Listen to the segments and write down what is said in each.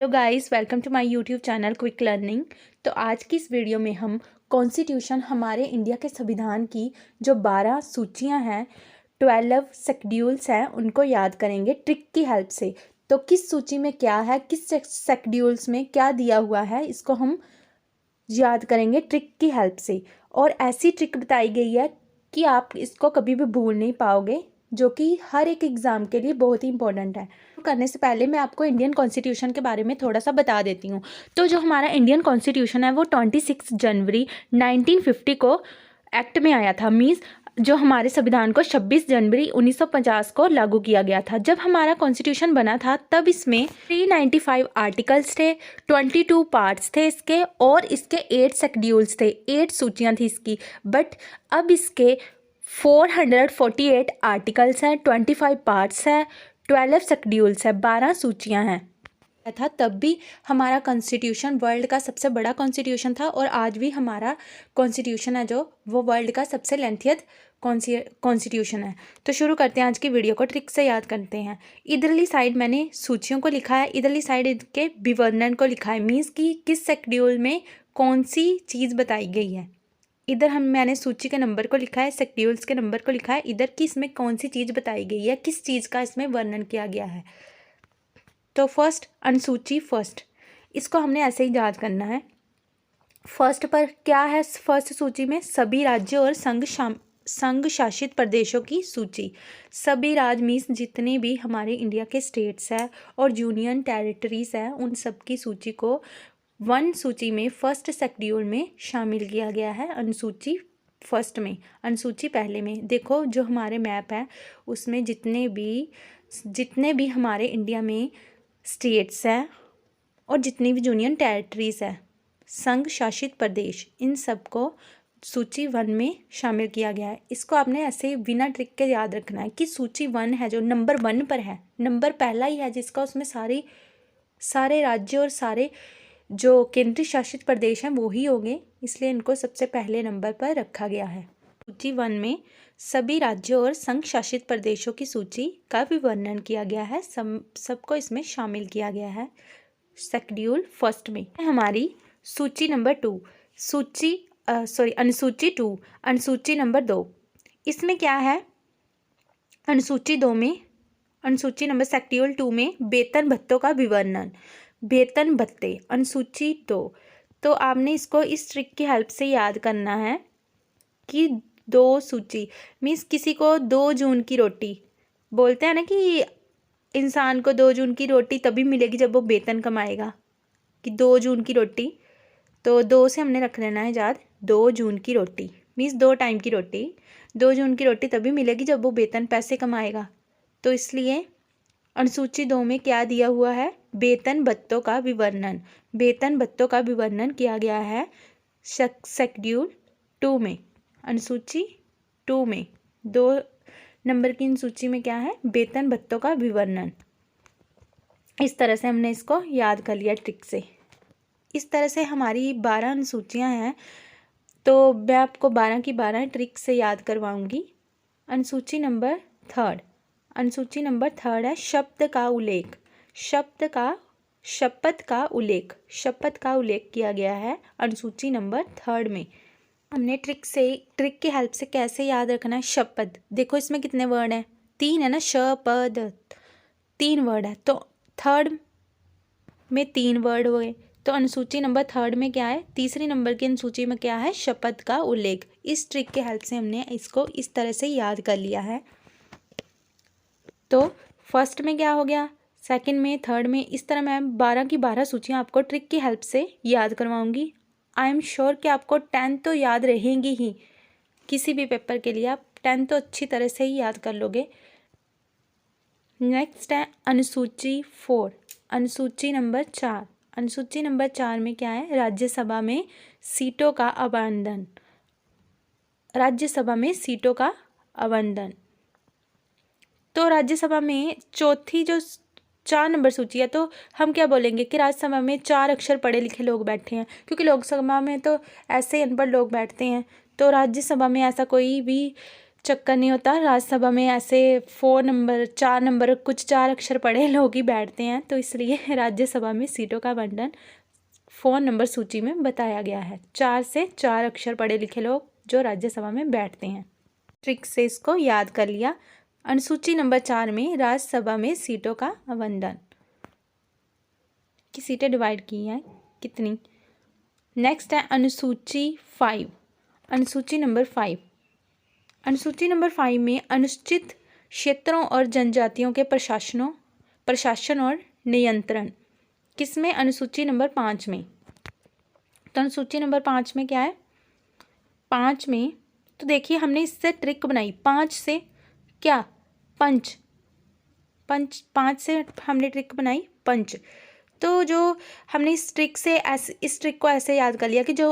Hello guys, welcome to my YouTube channel quick learning. तो आज की इस वीडियो में हम कॉन्स्टिट्यूशन हमारे इंडिया के संविधान की जो 12 सूचियां हैं, 12 शेड्यूल्स हैं, उनको याद करेंगे ट्रिक की हेल्प से। तो किस सूची में क्या है, किस शेड्यूल्स में क्या दिया हुआ है, इसको हम याद करेंगे ट्रिक की हेल्प से। और ऐसी ट्रिक बताई गई है कि आप इसको कभी भी भूल नहीं पाओगे, जो कि हर एक एग्ज़ाम के लिए बहुत ही इंपॉर्टेंट है। करने से पहले मैं आपको इंडियन कॉन्स्टिट्यूशन के बारे में थोड़ा सा बता देती हूँ। तो जो हमारा इंडियन कॉन्स्टिट्यूशन है वो 26 जनवरी 1950 को एक्ट में आया था। मीन्स जो हमारे संविधान को 26 जनवरी 1950 को लागू किया गया था। जब हमारा कॉन्स्टिट्यूशन बना था तब इसमें 395 आर्टिकल्स थे, 22 पार्ट्स थे इसके, और इसके 8 शेड्यूल्स थे, 8 सूचियाँ थी इसकी। बट अब इसके 448 आर्टिकल्स हैं, 25 पार्ट्स हैं, 12 शेड्यूल्स है, 12 सूचियां हैं था। तब भी हमारा कॉन्स्टिट्यूशन वर्ल्ड का सबसे बड़ा कॉन्स्टिट्यूशन था, और आज भी हमारा कॉन्स्टिट्यूशन है जो वो वर्ल्ड का सबसे लेंथियत कॉन्स्टिट्यूशन है। तो शुरू करते हैं आज की वीडियो को, ट्रिक से याद करते हैं। इधरली साइड मैंने सूचियों को लिखा है, इधरली साइड इनके विवरण को लिखा है। मीन्स कि किस शेड्यूल में कौन सी चीज़ बताई गई है। इधर मैंने सूची के नंबर को लिखा है, शेड्यूल्स के नंबर को लिखा है, इधर की इसमें कौन सी चीज़ बताई गई है, किस चीज़ का इसमें वर्णन किया गया है। तो फर्स्ट अनुसूची फर्स्ट, इसको हमने ऐसे ही याद करना है। फर्स्ट पर क्या है, फर्स्ट सूची में सभी राज्यों और संघ शासित प्रदेशों की सूची। सभी राज्य मीन्स जितने भी हमारे इंडिया के स्टेट्स हैं और यूनियन टेरिटरीज हैं, उन सब की सूची को वन सूची में फर्स्ट शेड्यूल में शामिल किया गया है। अनुसूची फर्स्ट में, अनुसूची पहले में। देखो जो हमारे मैप है उसमें जितने भी हमारे इंडिया में स्टेट्स हैं और जितनी भी यूनियन टेरिटरीज है, संघ शासित प्रदेश, इन सब को सूची 1 में शामिल किया गया है। इसको आपने ऐसे बिना ट्रिक के याद रखना है कि सूची 1 है, जो नंबर 1 पर है, नंबर पहला ही है जिसका, उसमें सारे राज्य और सारे जो केंद्रीय शासित प्रदेश हैं वो ही होंगे, इसलिए इनको सबसे पहले नंबर पर रखा गया है। सूची 1 में सभी राज्यों और संघ शासित प्रदेशों की सूची का भी वर्णन किया गया है, सबको इसमें शामिल किया गया है शेड्यूल फर्स्ट में। हमारी सूची नंबर 2, अनुसूची 2, अनुसूची नंबर 2, इसमें क्या है, अनुसूची 2 में, अनुसूची नंबर शेड्यूल 2 में वेतन भत्तों का विवरण, वेतन भत्ते, अनुसूची 2। तो आपने इसको इस ट्रिक की हेल्प से याद करना है कि 2 सूची मीन्स किसी को 2 जून की रोटी बोलते हैं ना, कि इंसान को 2 जून की रोटी तभी मिलेगी जब वो वेतन कमाएगा, कि 2 जून की रोटी। तो 2 से हमने रख लेना है याद, 2 जून की रोटी मीन्स 2 टाइम की रोटी, 2 जून की रोटी तभी मिलेगी जब वो वेतन पैसे कमाएगा। तो इसलिए अनुसूची 2 में क्या दिया हुआ है, वेतन भत्तों का विवरण, वेतन भत्तों का विवरण किया गया है शेड्यूल 2 में। अनुसूची 2 में 2 नंबर की इन सूची में क्या है, वेतन भत्तों का विवरण। इस तरह से हमने इसको याद कर लिया ट्रिक से। इस तरह से हमारी 12 अनुसूचियाँ हैं, तो मैं आपको 12 की 12 ट्रिक से याद करवाऊंगी। अनुसूची नंबर 3, अनुसूची नंबर 3 है शब्द का उल्लेख, शपथ का उल्लेख किया गया है अनुसूची नंबर 3 में। हमने ट्रिक की हेल्प से कैसे याद रखना है, शपथ। देखो इसमें कितने वर्ड हैं, 3 है ना, शपथ 3 वर्ड है, तो 3 में 3 वर्ड हुए। तो अनुसूची नंबर 3 में क्या है, तीसरी नंबर की अनुसूची में क्या है, शपथ का उल्लेख। इस ट्रिक के हेल्प से हमने इसको इस तरह से याद कर लिया है। तो फर्स्ट में क्या हो गया, सेकंड में, थर्ड में, इस तरह मैं 12 की 12 सूचियाँ आपको ट्रिक की हेल्प से याद करवाऊंगी। आई एम श्योर कि आपको 10 तो याद रहेंगी ही, किसी भी पेपर के लिए आप 10 तो अच्छी तरह से ही याद कर लोगे। नेक्स्ट है अनुसूची 4, अनुसूची नंबर 4, अनुसूची नंबर 4 में क्या है, राज्यसभा में सीटों का आवंटन, राज्यसभा में सीटों का आवंटन। तो राज्यसभा में चौथी जो 4 नंबर सूची है, तो हम क्या बोलेंगे कि राज्यसभा में 4 अक्षर पढ़े लिखे लोग बैठे हैं, क्योंकि लोकसभा में तो ऐसे ही अनपढ़ लोग बैठते हैं। तो राज्यसभा में ऐसा कोई भी चक्कर नहीं होता। राज्यसभा में ऐसे 4 नंबर कुछ 4 अक्षर पढ़े लोग ही बैठते हैं, तो इसलिए राज्यसभा में सीटों का आवंटन 4 नंबर सूची में बताया गया है। 4 से 4 अक्षर पढ़े लिखे लोग जो राज्यसभा में बैठते हैं। ट्रिक से इसको याद कर लिया। अनुसूची नंबर 4 में राज्यसभा में सीटों का आवंटन की सीटें डिवाइड की हैं कितनी। नेक्स्ट है अनुसूची 5। अनुसूची नंबर 5। अनुसूची नंबर 5 में अनुसूचित क्षेत्रों और जनजातियों के प्रशासन और नियंत्रण किसमें, अनुसूची नंबर 5 में। तो अनुसूची नंबर 5 में क्या है, 5 में तो देखिए हमने इससे ट्रिक बनाई। 5 से क्या, पंच 5 से हमने ट्रिक बनाई पंच। तो जो हमने इस ट्रिक को ऐसे याद कर लिया कि जो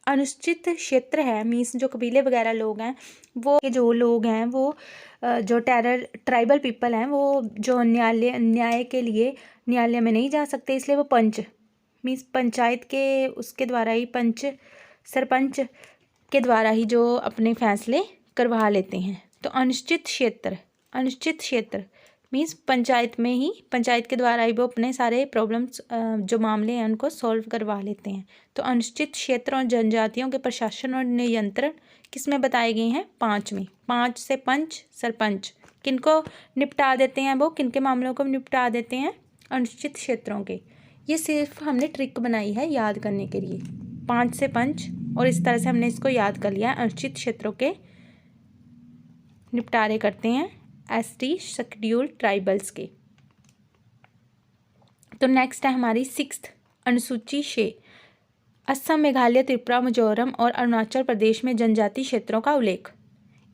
अनुसूचित क्षेत्र है, मीन्स जो कबीले वगैरह लोग हैं, वो जो लोग हैं वो जो ट्राइबल पीपल हैं, वो जो न्याय के लिए न्यायालय में नहीं जा सकते, इसलिए वो पंच मीन्स पंचायत के उसके द्वारा ही सरपंच के द्वारा ही जो अपने फैसले करवा लेते हैं। तो अनुसूचित क्षेत्र मीन्स पंचायत के द्वारा ही वो अपने सारे प्रॉब्लम्स जो मामले हैं उनको सॉल्व करवा लेते हैं। तो अनुसूचित क्षेत्र और जनजातियों के प्रशासन और नियंत्रण किसमें बताए गए हैं, 5 में। 5 से पंच सरपंच किनको निपटा देते हैं, वो किनके मामलों को निपटा देते हैं, अनुसूचित क्षेत्रों के। ये सिर्फ हमने ट्रिक बनाई है याद करने के लिए। 5 से पंच और इस तरह से हमने इसको याद कर लिया। अनुसूचित क्षेत्रों के निपटारे करते हैं ST शेड्यूल्ड ट्राइबल्स के। तो नेक्स्ट है हमारी 6th अनुसूची 6। असम, मेघालय, त्रिपुरा, मिजोरम और अरुणाचल प्रदेश में जनजाति क्षेत्रों का उल्लेख,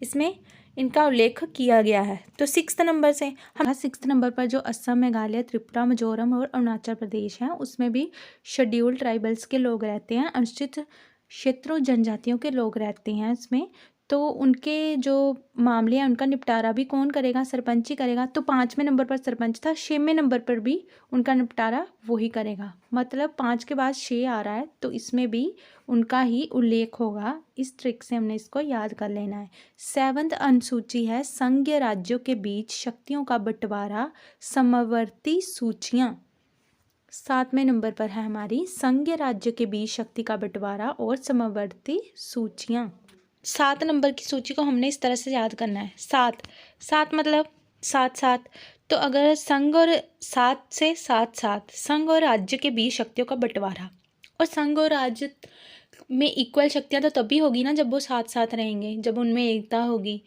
इसमें इनका उल्लेख किया गया है। तो 6th नंबर से हम 6th नंबर पर जो असम, मेघालय, त्रिपुरा, मिजोरम और अरुणाचल प्रदेश हैं उसमें भी शेड्यूल्ड ट्राइबल्स के लोग रहते हैं, अनुसूचित क्षेत्रों जनजातियों के लोग रहते हैं इसमें। तो उनके जो मामले हैं उनका निपटारा भी कौन करेगा, सरपंच ही करेगा। तो 5वें नंबर पर सरपंच था, 6वें नंबर पर भी उनका निपटारा वही करेगा। मतलब 5 के बाद 6 आ रहा है तो इसमें भी उनका ही उल्लेख होगा। इस ट्रिक से हमने इसको याद कर लेना है। 7th अनुसूची है संघीय राज्यों के बीच शक्तियों का बंटवारा, समवर्ती सूचियाँ। 7वें नंबर पर है हमारी संघीय राज्य के बीच शक्ति का बंटवारा और समवर्ती सूचियाँ। 7 नंबर की सूची को हमने इस तरह से याद करना है। 7 मतलब 7 तो अगर संघ और 7 से 7 संघ और राज्य के बीच शक्तियों का बंटवारा, और संघ और राज्य में इक्वल शक्तियाँ तो तभी होगी ना जब वो 7 रहेंगे, जब उनमें एकता होगी।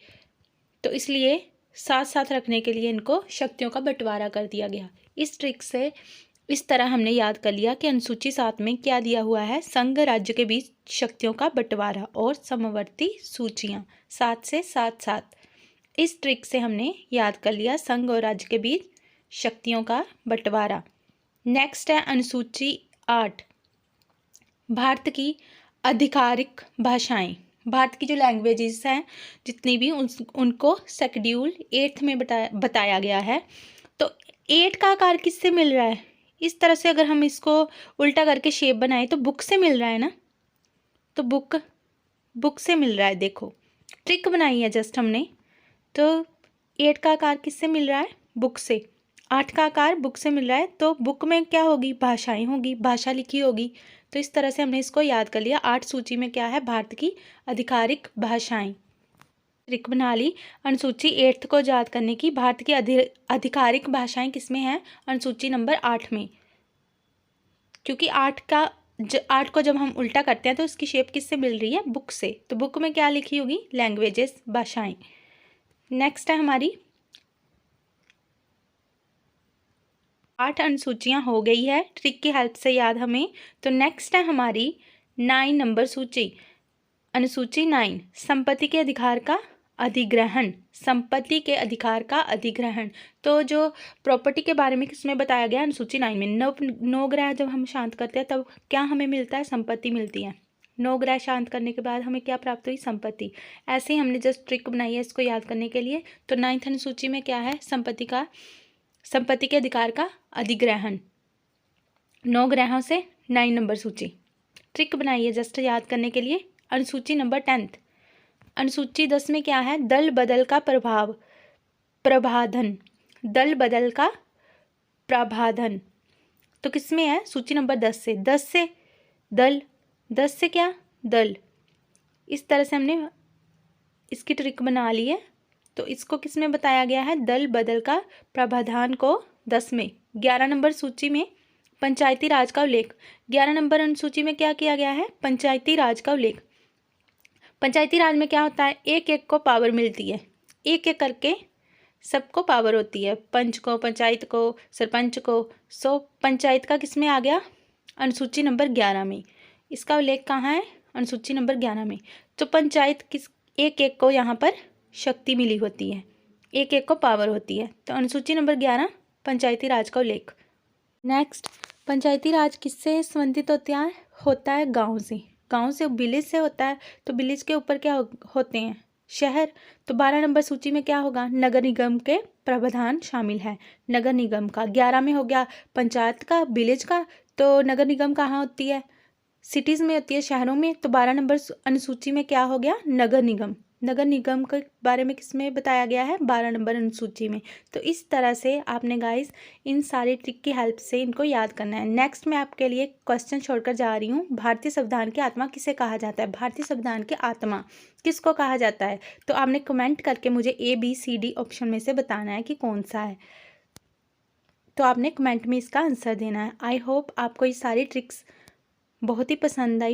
तो इसलिए 7 रखने के लिए इनको शक्तियों का बंटवारा कर दिया गया। इस ट्रिक से इस तरह हमने याद कर लिया कि अनुसूची 7 में क्या दिया हुआ है, संघ राज्य के बीच शक्तियों का बंटवारा और समवर्ती सूचियाँ। 7 से 7। इस ट्रिक से हमने याद कर लिया संघ और राज्य के बीच शक्तियों का बंटवारा। नेक्स्ट है अनुसूची 8। भारत की आधिकारिक भाषाएं। भारत की जो लैंग्वेजेस हैं जितनी भी उनको शेड्यूल 8 में बताया गया है। तो 8 का आकार किससे मिल रहा है, इस तरह से अगर हम इसको उल्टा करके शेप बनाए तो बुक से मिल रहा है ना। तो बुक से मिल रहा है, देखो ट्रिक बनाई है जस्ट हमने। तो 8 का आकार किससे मिल रहा है, बुक से। 8 का आकार बुक से मिल रहा है तो बुक में क्या होगी, भाषाएं होगी, भाषा लिखी होगी। तो इस तरह से हमने इसको याद कर लिया। 8 सूची में क्या है, भारत की आधिकारिक भाषाएं। ट्रिक बना ली अनुसूची 8 को याद करने की। भारत की आधिकारिक भाषाएं किसमें हैं, अनुसूची नंबर 8 में। क्योंकि 8 को जब हम उल्टा करते हैं तो उसकी शेप किससे मिल रही है, बुक से। तो बुक में क्या लिखी होगी, लैंग्वेजेस, भाषाएं। नेक्स्ट है हमारी 8 अनुसूचियां हो गई है ट्रिक की हेल्प से याद हमें। तो नेक्स्ट है हमारी 9 नंबर सूची, अनुसूची 9, संपत्ति के अधिकार का अधिग्रहण। संपत्ति के अधिकार का अधिग्रहण, तो जो प्रॉपर्टी के बारे में किसमें बताया गया, अनुसूची 9 में। 9 ग्रह जब हम शांत करते हैं तब क्या हमें मिलता है, संपत्ति मिलती है। 9 ग्रह शांत करने के बाद हमें क्या प्राप्त हुई, संपत्ति। ऐसे ही हमने जस्ट ट्रिक बनाई है इसको याद करने के लिए। तो 9th अनुसूची में क्या है, संपत्ति के अधिकार का अधिग्रहण। 9 ग्रहों से 9 नंबर सूची। ट्रिक बनाई है जस्ट याद करने के लिए। अनुसूची नंबर 10th, अनुसूची 10 में क्या है? दल बदल का प्रभाधन। दल बदल का प्रभाधन तो किस में है? सूची नंबर 10 से। 10 से दल, 10 से क्या? दल। इस तरह से हमने इसकी ट्रिक बना ली है। तो इसको किस में बताया गया है? दल बदल का प्रावधान को 10 में। 11 नंबर सूची में पंचायती राज का उल्लेख। 11 नंबर अनुसूची में क्या किया गया है? पंचायती राज का उल्लेख। पंचायती राज में क्या होता है? एक एक को पावर मिलती है, एक एक करके सबको पावर होती है, पंच को, पंचायत को, सरपंच को। सो पंचायत का किस में आ गया? अनुसूची नंबर 11 में। इसका उल्लेख कहाँ है? अनुसूची नंबर 11 में। तो पंचायत किस, एक एक को यहाँ पर शक्ति मिली होती है, एक एक को पावर होती है। तो अनुसूची नंबर 11 पंचायती राज का उल्लेख। नेक्स्ट, पंचायती राज किससे संबंधित होता है? गांव से। गांव से, विलेज से होता है। तो विलेज के ऊपर क्या होते हैं? शहर। तो 12 नंबर सूची में क्या होगा? नगर निगम के प्रावधान शामिल है। नगर निगम का 11 में हो गया पंचायत का, विलेज का। तो नगर निगम कहाँ होती है? सिटीज़ में होती है, शहरों में। तो 12 नंबर अनुसूची में क्या हो गया? नगर निगम। नगर निगम के बारे में किस में बताया गया है? 12 नंबर अनुसूची में। तो इस तरह से आपने गाइस इन सारी ट्रिक की हेल्प से इनको याद करना है। नेक्स्ट मैं आपके लिए क्वेश्चन छोड़कर जा रही हूँ। भारतीय संविधान की आत्मा किसे कहा जाता है? भारतीय संविधान की आत्मा किसको कहा जाता है? तो आपने कमेंट करके मुझे ABCD ऑप्शन में से बताना है कि कौन सा है। तो आपने कमेंट में इसका आंसर देना है। आई होप आपको ये सारी ट्रिक्स बहुत ही पसंद आई।